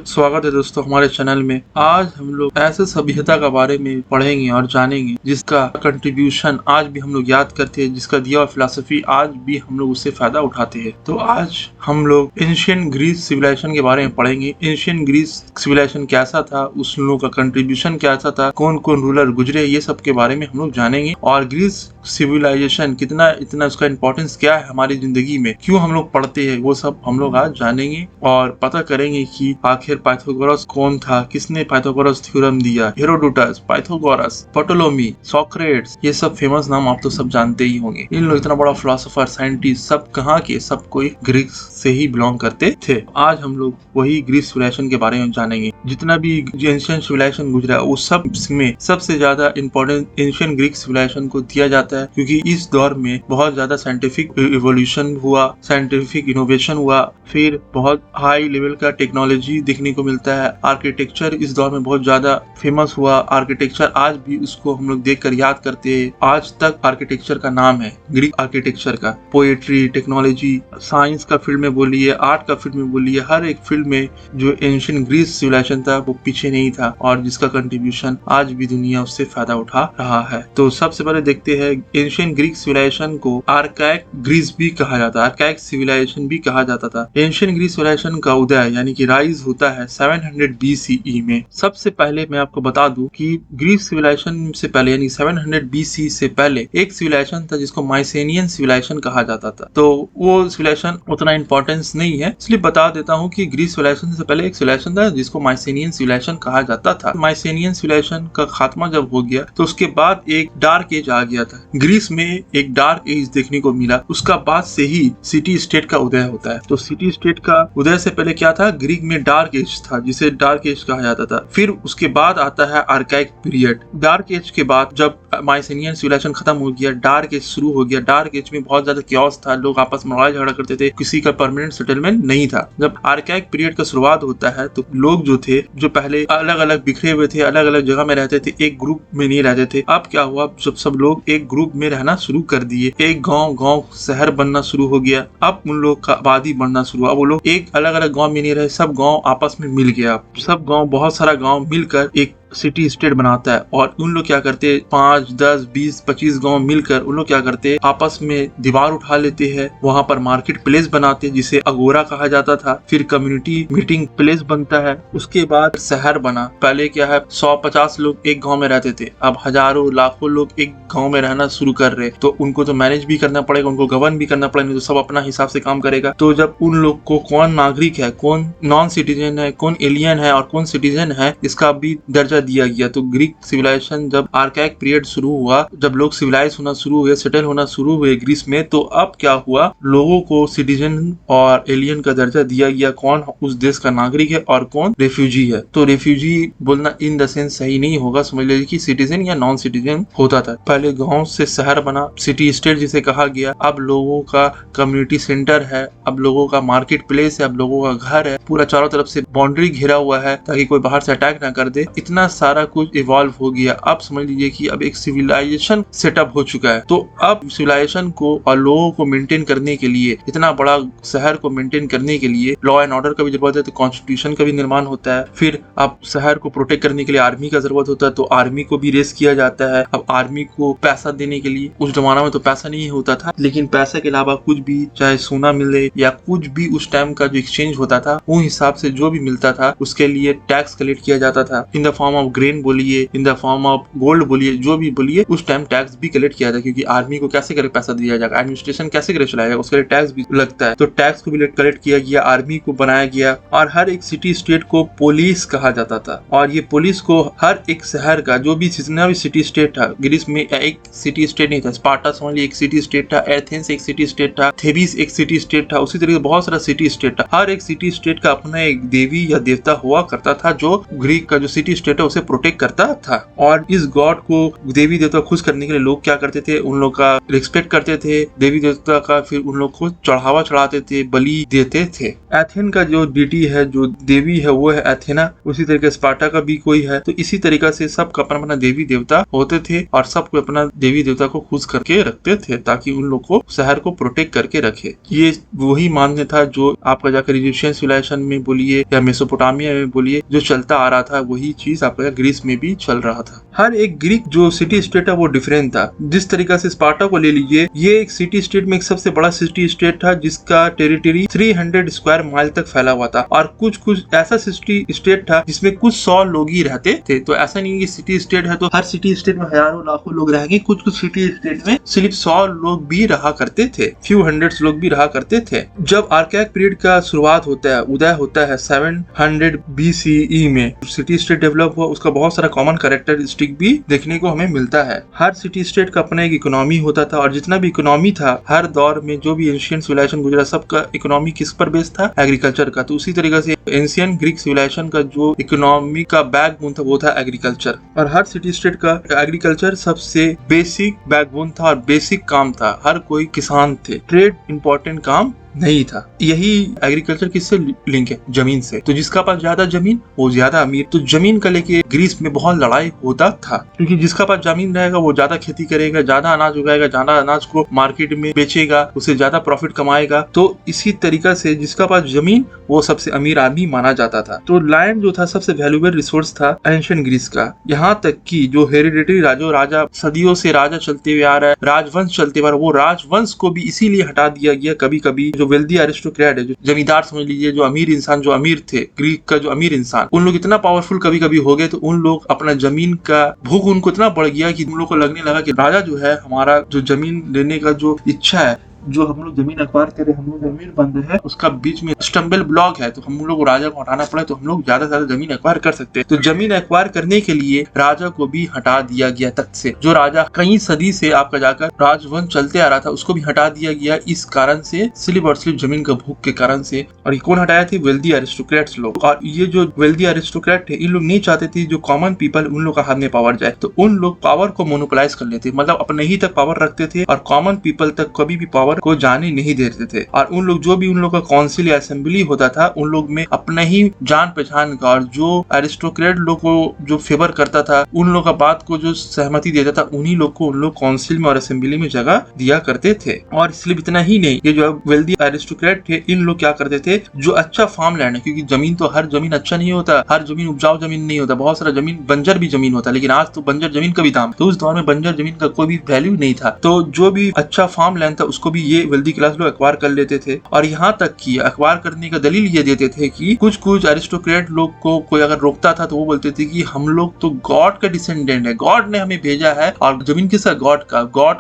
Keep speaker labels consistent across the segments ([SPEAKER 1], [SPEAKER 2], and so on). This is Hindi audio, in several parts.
[SPEAKER 1] स्वागत है दोस्तों हमारे चैनल में। आज हम लोग ऐसे सभ्यता के बारे में पढ़ेंगे और जानेंगे जिसका कंट्रीब्यूशन आज भी हम लोग याद करते हैं, जिसका दिया हुआ फिलॉसफी आज भी हम लोग उससे फायदा उठाते हैं। तो आज हम लोग एंशिएंट ग्रीस सिविलाइजेशन के बारे में पढ़ेंगे। एंशिएंट ग्रीस सिविलाइजेशन कैसा था, उस लोगों का कंट्रीब्यूशन कैसा था, कौन कौन रूलर गुजरे, ये सब के बारे में हम लोग जानेंगे। और ग्रीस सिविलाइजेशन इतना उसका इम्पोर्टेंस क्या है हमारी जिंदगी में, क्यों हम लोग पढ़ते हैं, वो सब हम लोग आज जानेंगे और पता करेंगे कि आखिर पाइथागोरस कौन था, किसने पाइथागोरस थ्योरम दिया। हेरोडोटस, पाइथागोरस, प्टोलेमी, सोक्रेट्स, ये सब फेमस नाम आप तो सब जानते ही होंगे। इन लोग इतना बड़ा फिलोसोफर, साइंटिस्ट, सब कहाँ के, सब कोई ग्रीस से ही बिलोंग करते थे। आज हम लोग वही ग्रीस सिविलाइजेशन के बारे में जानेंगे। जितना भी एंशिएंट सिविलाइजेशन गुजरा वो सब में सबसे ज्यादा इम्पोर्टेंट एंशिएंट ग्रीक सिविलाइजेशन को दिया जाता है, क्योंकि इस दौर में बहुत ज्यादा साइंटिफिक इवोल्यूशन हुआ, साइंटिफिक इनोवेशन हुआ, फिर बहुत हाई लेवल का टेक्नोलॉजी देखने को मिलता है। आर्किटेक्चर इस दौर में बहुत ज्यादा फेमस हुआ। आर्किटेक्चर आज भी उसको हम लोग देखकर याद करते हैं। आज तक आर्किटेक्चर का नाम है ग्रीक आर्किटेक्चर का। पोएट्री, टेक्नोलॉजी, साइंस का फील्ड में बोलिए, आर्ट का फील्ड में बोलिए, हर एक फील्ड में जो एंशिएंट ग्रीस सिविलाइजेशन था वो पीछे नहीं था, और जिसका कंट्रीब्यूशन आज भी दुनिया उससे फायदा उठा रहा है। तो सबसे पहले देखते हैं एंशिएंट ग्रीक सिविलाइजेशन को आर्काइक ग्रीस भी कहा जाता है, आर्काइक सिविलाइजेशन भी कहा जाता था। एंशिएंट ग्रीस सिविलाइजेशन का उदय यानी कि राइज होता है 700 BCE में। सबसे पहले मैं आपको बता दूं कि ग्रीक सिविलाइजेशन से पहले यानी 700 BC से पहले एक सिविलाइजेशन था जिसको माइसेनियन सिविलाइजेशन कहा जाता था। तो वो सिविलाइजेशन उतना इंपॉर्टेंस नहीं है, इसलिए बता देता हूँ कि ग्रीक सिविलाइजेशन से पहले एक सिविलाइजेशन था जिसको माइसेनियन सिविलाइजेशन कहा जाता था। माइसेनियन सिविलाइजेशन का खात्मा जब हो गया तो उसके बाद एक डार्क एज आ गया था। ग्रीस में एक डार्क एज देखने को मिला। उसका बाद से ही सिटी स्टेट का उदय होता है। तो सिटी स्टेट का उदय से पहले क्या था, ग्रीक में डार्क एज था जिसे डार्क एज कहा जाता था। फिर उसके बाद आता है आर्काइक पीरियड। डार्क एज के बाद जब माइसेनियन सिविलाइजेशन खत्म हो गया, डार्क एज शुरू हो गया। डार्क एज में बहुत ज्यादा क्योस था, लोग आपस में लड़ाई झगड़ा करते थे, किसी का परमानेंट सेटलमेंट नहीं था। जब आर्काइक पीरियड का शुरुआत होता है तो लोग जो थे, जो पहले अलग अलग बिखरे हुए थे, अलग अलग जगह में रहते थे, एक ग्रुप में नहीं रहते थे, अब क्या हुआ, सब लोग एक ग्रुप में रहना शुरू कर दिए। एक गांव शहर बनना शुरू हो गया। अब उन लोग का आबादी बढ़ना शुरू हुआ। वो लोग एक अलग अलग गांव में नहीं रहे, सब गांव आपस में मिल गया। सब गांव, बहुत सारा गांव मिलकर एक सिटी स्टेट बनाता है। और उन लोग क्या करते, 5, 10, 20, 25 गांव मिलकर उन लोग क्या करते, आपस में दीवार उठा लेते हैं, वहां पर मार्केट प्लेस बनाते हैं जिसे अगोरा कहा जाता था। फिर कम्युनिटी मीटिंग प्लेस बनता है। उसके बाद शहर बना। पहले क्या है, 100-50 लोग एक गांव में रहते थे, अब हजारों लाखों लोग एक गांव में रहना शुरू कर रहे। तो उनको तो मैनेज भी करना पड़ेगा, उनको गवर्न भी करना पड़ेगा, तो सब अपना हिसाब से काम करेगा। तो जब उन लोग को कौन नागरिक है, कौन नॉन सिटीजन है, कौन एलियन है और कौन सिटीजन है, इसका भी दर्जा दिया गया। तो ग्रीक सिविलाइजेशन जब आर्काइक पीरियड शुरू हुआ, जब लोग सिविलाइज होना शुरू हुए, सेटल होना शुरू हुए ग्रीस में, तो अब क्या हुआ, लोगों को सिटीजन और एलियन का दर्जा दिया गया। कौन उस देश का नागरिक है और कौन रेफ्यूजी है। तो रेफ्यूजी बोलना इन द सेंस सही नहीं होगा, समझ लीजिए कि सिटीजन या नॉन सिटीजन होता था। पहले गांव से शहर बना, सिटी स्टेट जिसे कहा गया। अब लोगों का कम्युनिटी सेंटर है, अब लोगों का मार्केट प्लेस है, अब लोगों का घर है, पूरा चारों तरफ से बाउंड्री घिरा हुआ है ताकि कोई बाहर से अटैक ना कर दे। इतना सारा कुछ इवॉल्व हो गया। अब समझ लीजिए कि अब एक सिविलाइजेशन सेटअप हो चुका है। तो अब सिविलाइजेशन को और लोगों को मेंटेन करने के लिए, इतना बड़ा शहर को मेंटेन करने के लिए लॉ एंड ऑर्डर का भी जरूरत है, तो कॉन्स्टिट्यूशन का भी निर्माण होता है। फिर अब शहर को प्रोटेक्ट करने के लिए आर्मी का जरूरत होता है, तो आर्मी को भी रेस किया जाता है। अब आर्मी को पैसा देने के लिए, उस जमाना में तो पैसा नहीं होता था, लेकिन पैसे के अलावा कुछ भी, चाहे सोना मिले या कुछ भी उस टाइम का जो एक्सचेंज होता था, वो हिसाब से जो भी मिलता था उसके लिए टैक्स कलेक्ट किया जाता था। In the form of grain बोलिए, in the form of gold बोलिए, जो भी बोलिए, उस टाइम टैक्स भी कलेक्ट किया था। क्योंकि आर्मी को कैसे करे पैसा दिया जाएगा, एडमिनिस्ट्रेशन कैसे करे चलाएगा, उसके लिए टैक्स भी लगता है। तो टैक्स को भी कलेक्ट किया गया, आर्मी को बनाया गया। और हर एक सिटी स्टेट को पुलिस कहा जाता था। और ये पुलिस को हर एक शहर का, जो भी जितना भी सिटी स्टेट था, ग्रीस में एक सिटी स्टेट नहीं था। स्पार्टा ओनली एक सिटी स्टेट था, एथेंस एक सिटी स्टेट था, थेबिस एक सिटी स्टेट था। उसी तरीके से बहुत सारा सिटी स्टेट था। हर एक सिटी स्टेट का अपना एक देवी या देवता हुआ करता था, जो ग्रीक का जो सिटी स्टेट है उसे प्रोटेक्ट करता था। और इस गॉड को देवी देवता खुश करने के लिए लोग क्या करते थे, उन लोग का रिस्पेक्ट करते थे देवी देवता का, फिर उन लोग को चढ़ावा चढ़ाते थे, बलि देते थे। एथेन का जो डीटी है, जो देवी है, वो है एथेना। उसी तरीके स्पार्टा का भी कोई है। तो इसी तरीका से सबका अपना अपना देवी देवता होते थे और सबको अपना देवी देवता को खुश करके रखते थे ताकि उन लोग को शहर को प्रोटेक्ट करके रखे। ये वही मान्य था जो आपका जाकर इजिप्शियन सिविलाइजेशन में बोलिए या मेसोपोटामिया में बोलिए जो चलता आ रहा था, वही चीज आपका ग्रीस में भी चल रहा था। हर एक ग्रीक जो सिटी स्टेट है वो डिफरेंट था। जिस तरीका से स्पार्टा को ले लीजिए, ये एक सिटी स्टेट में एक सबसे बड़ा सिटी स्टेट था जिसका टेरिटरी 300 स्क्वायर माइल तक फैला हुआ था। और कुछ ऐसा सिटी स्टेट था जिसमें कुछ 100 लोग ही रहते थे। तो ऐसा नहीं कि सिटी स्टेट है तो हर सिटी स्टेट में हजारों लाखों लोग रहेंगे। कुछ सिटी स्टेट में सिर्फ 100 लोग भी रहा करते थे, फ्यू हंड्रेड्स लोग भी रहा करते थे। जब आर्कैइक पीरियड का शुरुआत होता है, उदय होता है 700 BCE में, सिटी स्टेट डेवलप हुआ, उसका बहुत सारा कॉमन कैरेक्टरिस्टिक भी देखने को हमें मिलता है। हर सिटी स्टेट का अपना एक इकोनॉमी होता था और जितना भी इकोनॉमी था हर दौर में, जो भी एंशिएंट सिविलाइजेशन गुजरा, सबका इकोनॉमी किस पर बेस्ड था, एग्रीकल्चर का। तो उसी तरीके से एंशिएंट ग्रीक सिविलाइजेशन का जो इकोनॉमी का बैकबोन था वो था एग्रीकल्चर। और हर सिटी स्टेट का एग्रीकल्चर सबसे बेसिक बैकबोन था और बेसिक काम था। हर कोई किसान थे, ट्रेड इंपॉर्टेंट काम नहीं था। यही एग्रीकल्चर किससे लिंक है, जमीन से। तो जिसका पास ज्यादा जमीन वो ज्यादा अमीर। तो जमीन का लेके ग्रीस में बहुत लड़ाई होता था, क्योंकि जिसका पास जमीन रहेगा वो ज्यादा खेती करेगा, ज्यादा अनाज उगाएगा, ज्यादा अनाज को मार्केट में बेचेगा, उसे ज्यादा प्रॉफिट कमाएगा। तो इसी तरीका से जिसका पास जमीन वो सबसे अमीर आदमी माना जाता था। तो लैंड जो था सबसे वैल्यूएबल रिसोर्स था एंशिएंट ग्रीस का। यहाँ तक कि जो हेरिडेटरी राजा सदियों से राजा चलते हुए आ रहा है, राजवंश चलते हुए, वो राजवंश को भी इसीलिए हटा दिया गया कभी कभी। जो वेल्दी एरिस्टोक्रेट है, जो जमींदार समझ लीजिए, जो अमीर इंसान, जो अमीर थे ग्रीक का, जो अमीर इंसान, उन लोग इतना पावरफुल कभी कभी हो गए तो उन लोग अपना जमीन का भूख उनको इतना बढ़ गया कि उन लोग को लगने लगा कि राजा जो है, हमारा जो जमीन लेने का जो इच्छा है, जो हम लोग जमीन एक्वायर करें, हम लोग जमीन बंद है, उसका बीच में स्टम्बल ब्लॉक है, तो हम लोग राजा को हटाना पड़े तो हम लोग ज्यादा से ज्यादा जमीन एक्वायर कर सकते हैं। तो जमीन एक्वायर करने के लिए राजा को भी हटा दिया गया तख्त से। जो राजा कई सदी से आपका जाकर राजवंश चलते आ रहा था उसको भी हटा दिया गया, इस कारण से, सिर्फ और सिर्फ जमीन का भूख के कारण से। और ये कौन हटाया थे? वेल्दी एरिस्टोक्रेट्स लोग। और ये जो वेल्दी एरिस्टोक्रेट थे, इन लोग नहीं चाहते थे जो कॉमन पीपल उन लोग का हाथ में पावर जाए, तो उन लोग पावर को मोनोपोलाइज कर लेते, मतलब अपने ही तक पावर रखते थे और कॉमन पीपल तक कभी भी पावर को जाने नहीं देते थे। और उन लोग जो भी उन लोग का काउंसिल या असेंबली होता था, उन लोग में अपने ही जान पहचान का, और जो एरिस्टोक्रेट लोग को जो फेवर करता था, उन लोग का बात को जो सहमति देता था, उन्हीं लोग को उन लोग काउंसिल में और असेंबली में जगह दिया करते थे। और इसलिए इतना ही नहीं, ये जो वेल्दी एरिस्टोक्रेट थे, इन लोग क्या करते थे, जो अच्छा फार्म लैंड है, क्योंकि जमीन तो हर जमीन अच्छा नहीं होता, हर जमीन उपजाऊ जमीन नहीं होता, बहुत सारा जमीन बंजर भी जमीन होता है, लेकिन आज तो बंजर जमीन का भी दाम, तो उस दौर में बंजर जमीन का कोई भी वैल्यू नहीं था। तो जो भी अच्छा फार्म लैंड था उसको भी ये वेल्दी क्लास लोग एक्वायर कर लेते थे। और यहाँ तक कि एक्वायर करने का दलील ये देते थे कि कुछ एरिस्टोक्रेट लोग को कोई अगर रोकता था तो वो बोलते थे कि हम लोग तो गॉड का डिसेंडेंट है, गॉड ने हमें भेजा है, और जमीन किसका? गॉड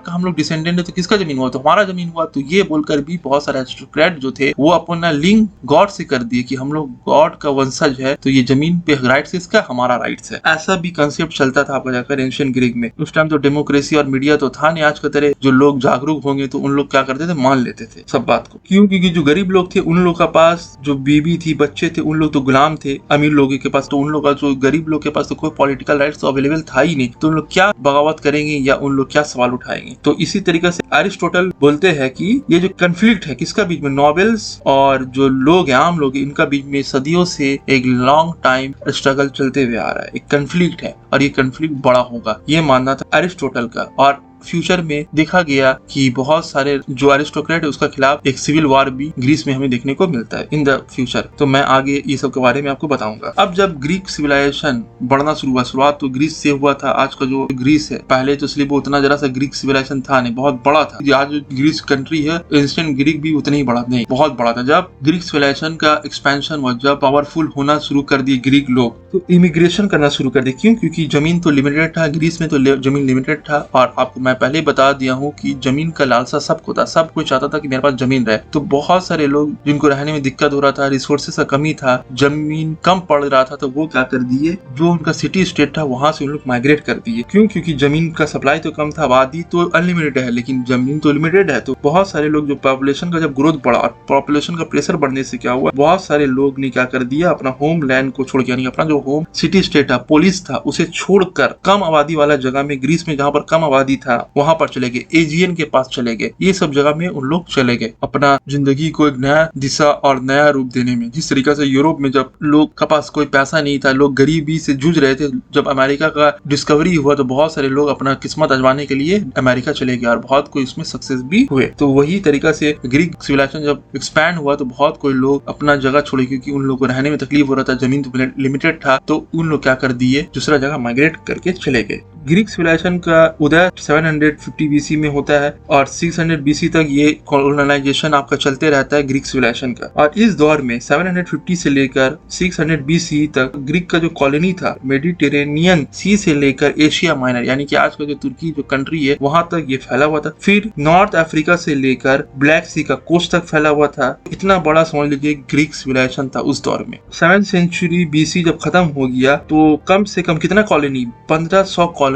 [SPEAKER 1] का हम लोग डिसेंडेंट है, तो किसका जमीन हुआ? तो हमारा जमीन हुआ। तो ये बोलकर भी बहुत सारे एरिस्टोक्रेट जो थे वो अपना लिंक गॉड से कर दिए कि हम लोग गॉड का वंशज है, तो ये जमीन पे राइट्स इसका, हमारा राइट्स है। ऐसा भी कंसेप्ट चलता था आपका जाकर एंशिएंट ग्रीक में। उस टाइम तो डेमोक्रेसी और मीडिया तो था नहीं आज की तरह, जो लोग जागरूक होंगे तो उन लोग क्या करते थे, मान लेते थे सब बात को। क्यों? क्योंकि जो गरीब लोग थे उन लोग का पास जो बीबी थी, बच्चे थे, उन लोग तो गुलाम थे अमीर लोगों के पास। तो उन लोग का जो गरीब लोग के पास तो कोई पॉलिटिकल राइट्स तो अवेलेबल था ही नहीं, तो उन लोग क्या बगावत करेंगे या उन लोग क्या सवाल उठाएंगे। तो इसी तरीके से एरिस्टोटल बोलते हैं कि ये जो कंफ्लिक्ट है किसका बीच में, नोबल्स और जो लोग हैं, आम लोग, इनका बीच में सदियों से एक लॉन्ग टाइम स्ट्रगल चलते हुए आ रहा है, एक कंफ्लिक्ट है और ये कंफ्लिक्ट बड़ा होगा, ये मानना था एरिस्टोटल का। और फ्यूचर में देखा गया कि बहुत सारे जो एरिस्टोक्रेट है उसका खिलाफ एक सिविल वॉर भी ग्रीस में हमें देखने को मिलता है इन द फ्यूचर। तो मैं आगे ये सब के बारे में आपको बताऊंगा। अब जब ग्रीक सिविलाइजेशन बढ़ना शुरू हुआ, शुरुआत तो ग्रीस से हुआ था। आज का जो ग्रीस है, पहले तो सिर्फ उतना जरा सा ग्रीक सिविलाइजेशन था नहीं, बहुत बड़ा था। आज जो ग्रीस कंट्री है, एंशिएंट ग्रीक भी उतना ही बड़ा नहीं, बहुत बड़ा था। जब ग्रीक सिविलाइजेशन का एक्सपेंशन हुआ, जब पावरफुल होना शुरू कर दिए ग्रीक लोग, तो इमिग्रेशन करना शुरू कर दिए। क्यों? क्योंकि जमीन तो लिमिटेड था, ग्रीस में तो जमीन लिमिटेड था। और आपको मैं पहले ही बता दिया हूँ कि जमीन का लालसा सबको था, सब कोई चाहता था कि मेरे पास जमीन रहे। तो बहुत सारे लोग जिनको रहने में दिक्कत हो रहा था, रिसोर्सेस का कमी था, जमीन कम पड़ रहा था, तो वो क्या कर दिए, जो उनका सिटी स्टेट था वहां से उन लोग माइग्रेट कर दिए। क्यों? क्योंकि जमीन का सप्लाई तो कम था, आबादी तो अनलिमिटेड है लेकिन जमीन तो लिमिटेड है। तो बहुत सारे लोग, जो पॉपुलेशन का जब ग्रोथ बढ़ा और पॉपुलेशन का प्रेशर बढ़ने से क्या हुआ, बहुत सारे लोग ने क्या कर दिया, अपना होम लैंड को छोड़ के, यानी अपना जो होम सिटी स्टेट था, पोलिस था, उसे छोड़कर कम आबादी वाला जगह में, ग्रीस में जहाँ पर कम आबादी था वहां पर चले गए, एजियन के पास चले गए। ये सब जगह में उन लोग चले गए अपना जिंदगी को एक नया दिशा और नया रूप देने में। जिस तरीके से यूरोप में जब लोग के पास कोई पैसा नहीं था, लोग गरीबी से जूझ रहे थे, जब अमेरिका का डिस्कवरी हुआ तो बहुत सारे लोग अपना किस्मत आजमाने के लिए अमेरिका चले गए और बहुत कोई उसमें सक्सेस भी हुए। तो वही तरीका से ग्रीक सिविलाइजेशन जब एक्सपैंड हुआ तो बहुत कोई लोग अपना जगह छोड़े, क्योंकि उन लोगों को रहने में तकलीफ हो रहा था, जमीन तो लिमिटेड था, तो उन लोग क्या कर दिए, दूसरा जगह माइग्रेट करके चले गए। ग्रीक सिविलाइजेशन का उदय 750 बीसी में होता है और 600 बीसी तक ये कॉलोनाइजेशन आपका चलते रहता है ग्रीक सिविलाइजेशन का। और इस दौर में 750 से लेकर 600 बीसी तक ग्रीक का जो कॉलोनी था, मेडिटेरेनियन सी से लेकर एशिया माइनर, यानी कि आज का जो तुर्की जो कंट्री है वहां तक ये फैला हुआ था। फिर नॉर्थ अफ्रीका से लेकर ब्लैक सी का कोस्ट तक फैला हुआ था। इतना बड़ा समझ लीजिए ग्रीक सिविलाइजेशन था उस दौर में। 7th सेंचुरी बीसी जब खत्म हो गया तो कम से कम कितना कॉलोनी, 1500 कॉलोनी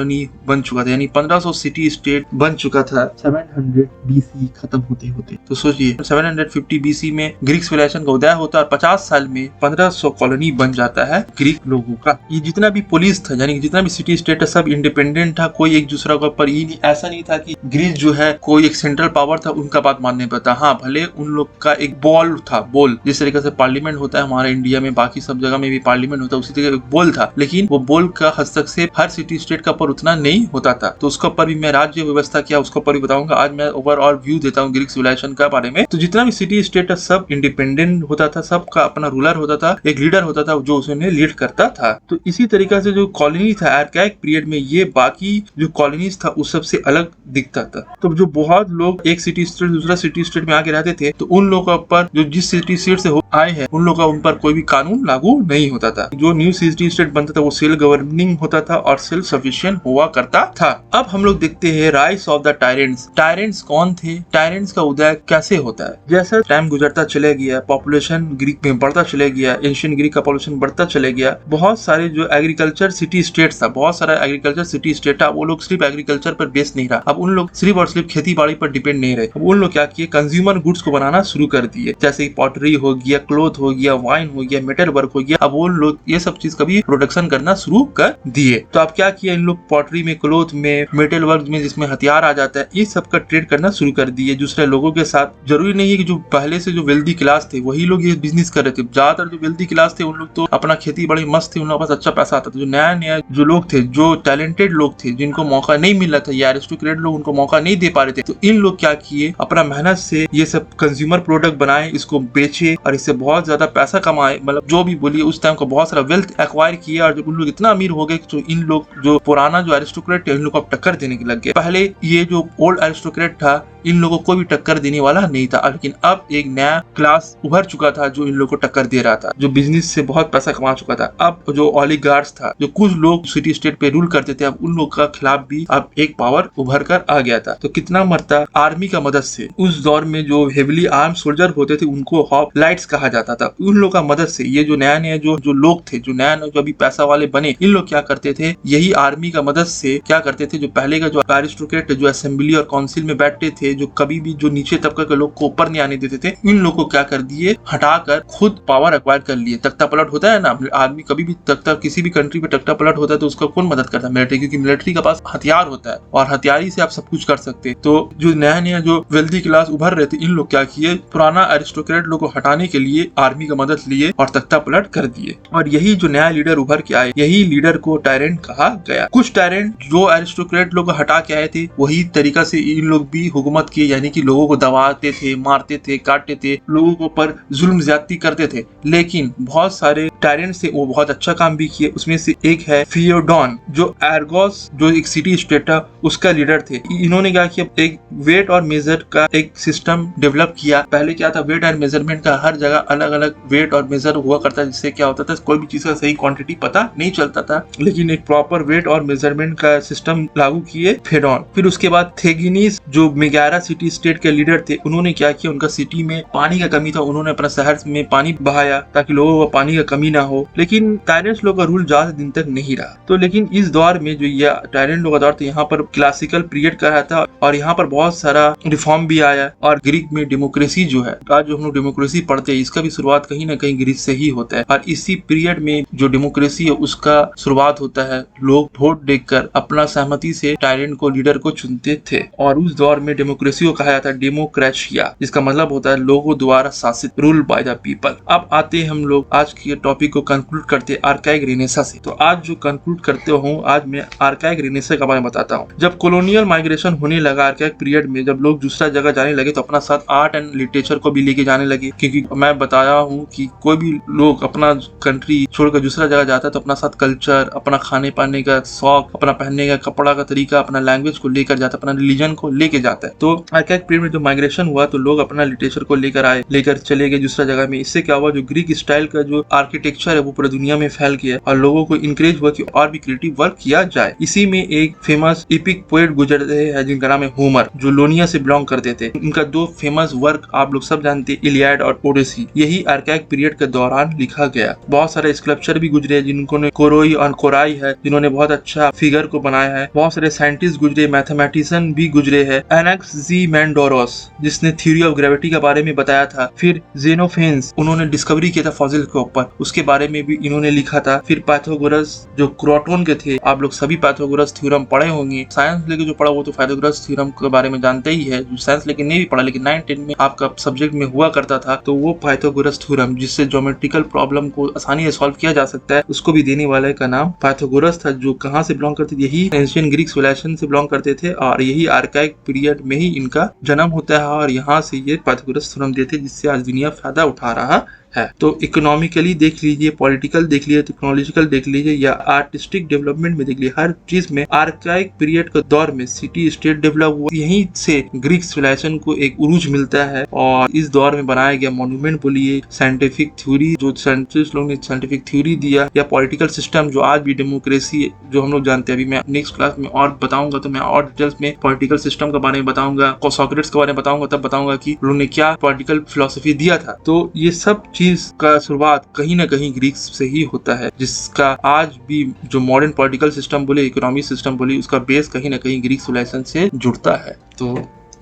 [SPEAKER 1] बन चुका था, यानी 1500 सिटी स्टेट बन चुका था 700 बीसी खत्म होते होते। तो सोचिए 750 बीसी में ग्रीक सिविलाइजेशन का उदय होता है और 50 साल में 1500 कॉलोनी बन जाता है ग्रीक लोगों का। ये जितना भी पुलिस था, यानी जितना भी सिटी स्टेट था, सब इंडिपेंडेंट था, कोई एक दूसरा के ऊपर ऐसा नहीं था कि ग्रीस जो है कोई एक सेंट्रल पावर था उनका बात मानने पर था। हाँ, भले उन लोग का एक बोल था, बोल जिस तरीके से पार्लियामेंट होता है हमारे इंडिया में, बाकी सब जगह में भी पार्लियामेंट होता है, उसी तरह एक बोल था, लेकिन वो बोल का हस्तक्षेप हर सिटी स्टेट का पर उतना नहीं होता था। तो उसके ऊपर भी मैं राज्य व्यवस्था क्या उसके ऊपर भी बताऊंगा। आज मैं ओवरऑल व्यू देता हूँ ग्रीक सिविलाइजेशन का बारे में। तो जितना भी सिटी स्टेट है सब इंडिपेंडेंट होता था, सबका अपना रूलर होता था, एक लीडर होता था जो उन्हें लीड करता था। तो इसी तरीके से जो कॉलोनी था आर्काइक पीरियड में, ये बाकी जो कॉलोनीज था उस सबसे अलग दिखता था। तो जो बहुत लोग एक सिटी स्टेट दूसरा सिटी स्टेट में आके रहते थे, तो उन लोगों के ऊपर जो जिस सिटी स्टेट से आए हैं उन लोगों का उन पर कोई भी कानून लागू नहीं होता था। जो न्यू सिटी स्टेट बनता था वो सेल्फ गवर्निंग होता था और सेल्फ सफिशिएंट हुआ करता था। अब हम लोग देखते हैं rise of the tyrants. Tyrants कौन थे, टायरेंट्स का उदय कैसे होता है। जैसा टाइम गुजरता चले गया, पॉपुलेशन ग्रीक में बढ़ता चले गया, एंशिएंट ग्रीक का पॉपुलेशन बढ़ता चले गया, बहुत सारे जो एग्रीकल्चर सिटी स्टेट्स था, बहुत सारा एग्रीकल्चर सिटी स्टेट था, वो लोग सिर्फ एग्रीकल्चर पर बेस नहीं रहा। अब उन लोग सिर्फ और सिर्फ खेती बाड़ी पर डिपेंड नहीं रहे। अब उन लोग क्या किए, कंज्यूमर गुड्स को बनाना शुरू कर दिए, जैसे पॉटरी हो गया, क्लोथ हो गया, वाइन हो गया, मेटल वर्क हो गया। अब वो लोग ये सब चीज का भी प्रोडक्शन करना शुरू कर दिए। तो अब क्या किया इन लोग, पॉटरी में, क्लोथ में, मेटल वर्क में जिसमें हथियार आ जाता है, ये सब का ट्रेड करना शुरू कर दिए दूसरे लोगों के साथ। जरूरी नहीं है कि जो पहले से जो वेल्दी क्लास थे वही लोग ये बिजनेस कर रहे थे। ज्यादातर जो वेल्दी क्लास थे उन लोग तो अपना खेती बड़ी मस्त थे, उन लोगों के पास अच्छा पैसा आता था। जो नया नया जो लोग थे, जो टैलेंटेड लोग थे, जिनको मौका नहीं मिल रहा था, या एरिस्टोक्रेट लोग उनको मौका नहीं दे पा रहे थे, तो इन लोग क्या किए, अपना मेहनत से ये सब कंज्यूमर प्रोडक्ट बनाए, इसको बेचे और इससे बहुत ज्यादा पैसा कमाए। मतलब जो भी बोलिए, उस टाइम को बहुत सारा वेल्थ एक्वायर किया और जब उन लोग इतना अमीर हो गए तो इन लोग जो पुराना जो एरिस्टोक्रेट इन लोग को टक्कर देने के लग गए। पहले ये जो ओल्ड एरिस्टोक्रेट था इन लोगों को भी टक्कर देने वाला नहीं था, लेकिन अब एक नया क्लास उभर चुका था जो इन लोगों को टक्कर दे रहा था, जो बिजनेस से बहुत पैसा कमा चुका था। अब जो ओलिगार्ड्स था, जो कुछ लोग सिटी स्टेट पे रूल करते थे, अब उन लोग का खिलाफ भी अब एक पावर उभर कर आ गया था। तो कितना मरता, आर्मी का मदद से। उस दौर में जो हेविली आर्म सोल्जर होते थे उनको हॉप्लाइट्स कहा जाता था। उन लोग का मदद से ये जो नया नया जो लोग थे, जो नया नया जो अभी पैसा वाले बने, इन लोग क्या करते थे, यही आर्मी का मदद से क्या करते थे, जो पहले का जो एरिस्टोक्रेट जो असेंबली और काउंसिल में बैठते थे, जो कभी भी जो नीचे तबके के लोग को ऊपर नहीं आने देते थे, इन लोग को क्या कर दिए, हटाकर खुद पावर एक्वायर कर लिए। तख्ता पलट होता है ना, आदमी कभी भी तख्ता, किसी भी कंट्री में तख्ता पलट होता है तो उसका कौन मदद करता है, मिलिट्री, क्योंकि मिलिट्री के पास हथियार होता है और हथियारी से आप सब कुछ कर सकते हैं। तो जो नया नया जो वेल्दी क्लास उभर रहे थे, इन लोग क्या किए, पुराना एरिस्टोक्रेट लोग को हटाने के लिए आर्मी का मदद लिए और तख्ता पलट कर दिए। और यही जो नया लीडर उभर के आए, यही लीडर को टायरेंट कहा गया। कुछ टायरेंट जो एरिस्टोक्रेट लोग हटा के आए थे, वही तरीका से इन लोग भी हुकूमत किए, यानी कि लोगों को दबाते थे, मारते थे, काटते थे, लोगों के ऊपर जुल्म ज्यादती करते थे। लेकिन बहुत सारे टायरेंट से वो बहुत अच्छा काम भी किए। उसमें से एक है फियोडॉन, जो आर्गोस जो एक सिटी स्टेट था उसका लीडर थे। इन्होंने क्या किया, एक वेट और मेजर का एक सिस्टम डेवलप किया। पहले क्या था, वेट और मेजरमेंट का हर जगह अलग अलग वेट और मेजर हुआ करता, जिससे क्या होता था, कोई भी चीज का सही क्वांटिटी पता नहीं चलता था। लेकिन एक प्रॉपर वेट और मेजरमेंट का सिस्टम लागू किए फेडॉन। फिर उसके बाद थेगिनीस जो मेगारा सिटी स्टेट के लीडर थे, उन्होंने क्या किया, उनका सिटी में पानी का कमी था, उन्होंने अपना शहर में पानी बहाया ताकि लोगों को पानी का कमी ना हो। लेकिन टायरेंट्स लोग का रूल ज्यादा दिन तक नहीं रहा। तो लेकिन इस दौर में जो ये टायरेंट लोग का दौर था, यहाँ पर क्लासिकल पीरियड का था और यहाँ पर बहुत सारा रिफॉर्म भी आया। और ग्रीक में डेमोक्रेसी जो है, आज जो हम लोग डेमोक्रेसी पढ़ते हैं, इसका भी शुरुआत कहीं ना कहीं ग्रीक से ही होता है। और इसी पीरियड में जो डेमोक्रेसी है उसका शुरुआत होता है। लोग वोट देकर अपना सहमति से टायरेंट को, लीडर को चुनते थे। और उस दौर में डेमोक्रेसी को कहा जाता है डेमोक्रेशिया, जिसका मतलब होता है लोगों द्वारा शासित, रूल बाय द पीपल। अब आते हैं हम लोग आज के टॉपिक को कंक्लूड करते हैं आर्काइक रेनेसां से। तो आज जो कंक्लूड करते हूँ, आज मैं आर्काइक रेनेसां के बारे में बताता हूँ। जब कॉलोनियल माइग्रेशन होने लगा आर्काइक पीरियड में, जब लोग दूसरा जगह जाने लगे तो अपना साथ आर्ट एंड लिटरेचर को भी लेके जाने लगे। क्योंकि मैं बताया हूँ कि कोई भी लोग अपना कंट्री छोड़कर दूसरा जगह जाता है तो अपना साथ कल्चर, अपना खाने पाने का शौक, अपना पहनने का कपड़ा का तरीका, अपना लैंग्वेज को लेकर जाता है, अपना रिलीजन को लेके जाता है। तो आर्काइक पीरियड में जो माइग्रेशन हुआ तो लोग अपना लिटरेचर को लेकर चले गए दूसरा जगह में। इससे क्या हुआ, जो ग्रीक स्टाइल का जो आर्किटेक्चर है वो पूरी दुनिया में फैल गया और लोगों को इंकरेज हुआ कि और भी क्रिएटिव वर्क किया जाए। इसी में एक फेमस एपिक पोएट गुजरते हैं जिनका नाम है होमर, जो लोनिया से बिलोंग करते थे। इनका दो फेमस वर्क आप लोग सब जानते हैं, इलियड और ओडिसी। यही आर्काइक पीरियड के दौरान लिखा गया। बहुत सारे स्कल्पचर भी गुजरे जिन्होंने कोरोई और कोराई है, जिन्होंने बहुत अच्छा फिगर को बनाया है। बहुत सारे साइंटिस्ट गुजरे, मैथमेटिशियन भी गुजरे हैं। एनाक्सिमेंडोरोस जिसने थ्योरी ऑफ ग्रेविटी के बारे में बताया था। फिर जेनोफेन्स, उन्होंने डिस्कवरी किया था फॉसिल के ऊपर, उसके बारे में भी इन्होंने लिखा था। फिर पाइथागोरस जो क्रोटोन के थे, आप लोग सभी पाइथागोरस थ्योरम पढ़े होंगे। साइंस लेके जो पढ़ा वो तो पाइथागोरस थ्योरम के बारे में जानते ही है। जो साइंस लेके नहीं भी पढ़ा लेकिन 9-10 में आपका सब्जेक्ट में हुआ करता था, तो वो पाइथागोरस थ्योरम जिससे ज्योमेट्रिकल प्रॉब्लम को आसानी से सॉल्व किया जा सकता है, उसको भी देने वाले का नाम पाइथागोरस था। जो कहाँ से बिलोंग करते थे, यही एंशिएंट ग्रीक सिविलाइजेशन से बिलोंग करते थे और यही आर्काइक पीरियड में ही इनका जन्म होता है और यहाँ से ये पाइथागोरस थ्योरम देते जिससे आज दुनिया फायदा उठा रहा है। तो इकोनॉमिकली देख लीजिए, पॉलिटिकल देख लीजिए, टेक्नोलॉजिकल देख लीजिए या आर्टिस्टिक डेवलपमेंट में देख लीजिए, हर चीज में आर्काइक पीरियड के दौर में सिटी स्टेट डेवलप हुआ। यहीं से ग्रीक सिविलाइजेशन को एक उरूज मिलता है और इस दौर में बनाया गया मॉन्यूमेंट बोलिए, साइंटिफिक थ्योरी जो साइंटिस्ट लोग ने साइंटिफिक थ्योरी दिया, या पॉलिटिकल सिस्टम जो आज भी डेमोक्रेसी जो हम लोग जानते हैं। अभी मैं नेक्स्ट क्लास में और बताऊंगा, तो मैं और डिटेल्स में पॉलिटिकल सिस्टम के बारे में बताऊंगा, सोक्रेटिस के बारे में बताऊंगा, तब बताऊंगा कि उन्होंने क्या पॉलिटिकल फिलोसफी दिया था। तो ये सब चीज का शुरुआत कहीं ना कहीं ग्रीक से ही होता है, जिसका आज भी जो मॉडर्न पॉलिटिकल सिस्टम बोले, इकोनॉमिक सिस्टम बोले, उसका बेस कहीं ना कहीं ग्रीक सिविलाइजेशन से जुड़ता है। तो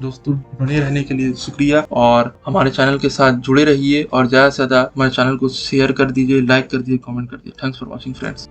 [SPEAKER 1] दोस्तों, बने रहने के लिए शुक्रिया और हमारे चैनल के साथ जुड़े रहिए और ज्यादा से ज्यादा हमारे चैनल को शेयर कर दीजिए, लाइक कर दीजिए, कमेंट कर दीजिए। Thanks for watching friends.